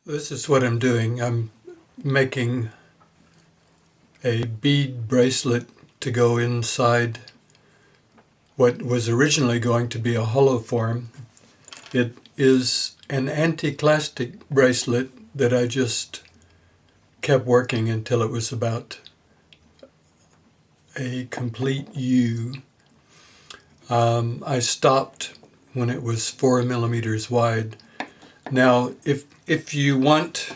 This is what I'm doing. I'm making a bead bracelet to go inside what was originally going to be a hollow form. It is an anticlastic bracelet that I just kept working until it was about a complete U. I stopped when it was 4 millimeters wide. Now, if you want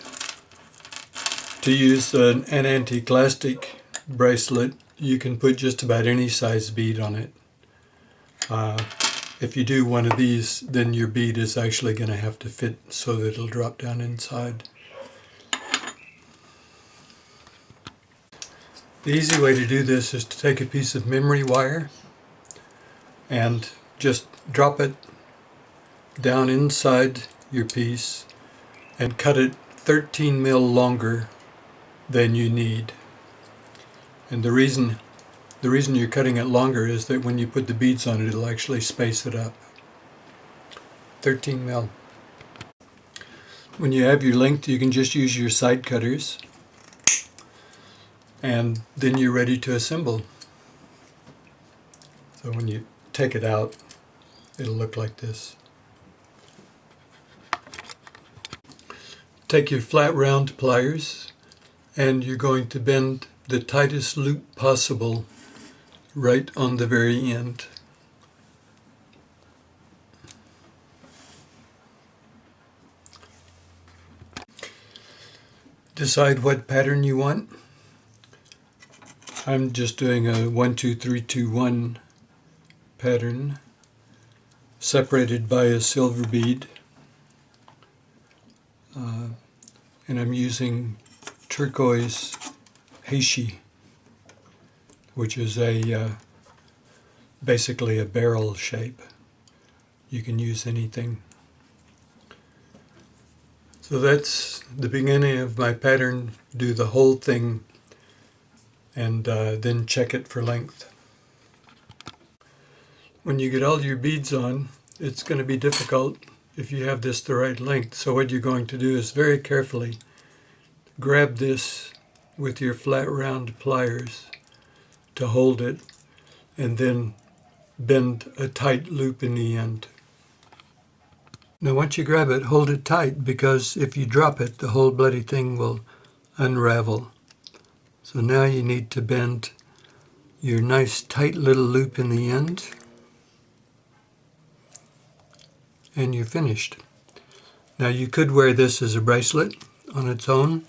to use an anticlastic bracelet, you can put just about any size bead on it. If you do one of these, then your bead is actually going to have to fit so that it'll drop down inside. The easy way to do this is to take a piece of memory wire and just drop it down inside your piece and cut it 13 mil longer than you need. And the reason you're cutting it longer is that when you put the beads on it, it'll actually space it up. 13 mil. When you have your length, you can just use your side cutters, and then you're ready to assemble. So when you take it out, it'll look like this. Take your flat round pliers and you're going to bend the tightest loop possible right on the very end. Decide what pattern you want. I'm just doing a 1, 2, 3, 2, 1 pattern separated by a silver bead. And I'm using turquoise heishi, which is basically a barrel shape. You can use anything. So that's the beginning of my pattern. Do the whole thing and then check it for length. When you get all your beads on, it's going to be difficult if you have this the right length. So what you're going to do is very carefully grab this with your flat round pliers to hold it, and then bend a tight loop in the end. Now once you grab it, hold it tight, because if you drop it, the whole bloody thing will unravel. So now you need to bend your nice tight little loop in the end, and you're finished. Now you could wear this as a bracelet on its own,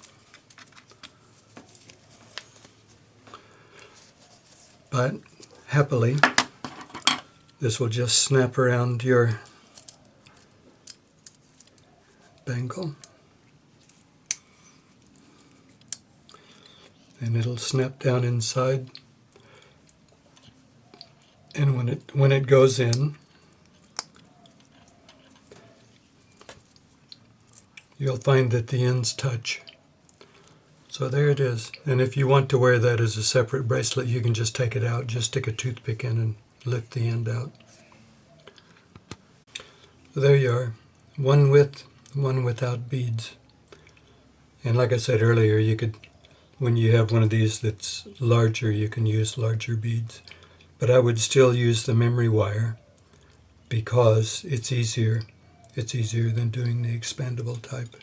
but happily this will just snap around your bangle, and it'll snap down inside, and when it goes in, you'll find that the ends touch. So there it is. And if you want to wear that as a separate bracelet, you can just take it out, just stick a toothpick in and lift the end out. So there you are, one with, one without beads. And like I said earlier, you could, when you have one of these that's larger, you can use larger beads. But I would still use the memory wire because it's easier. It's easier than doing the expandable type.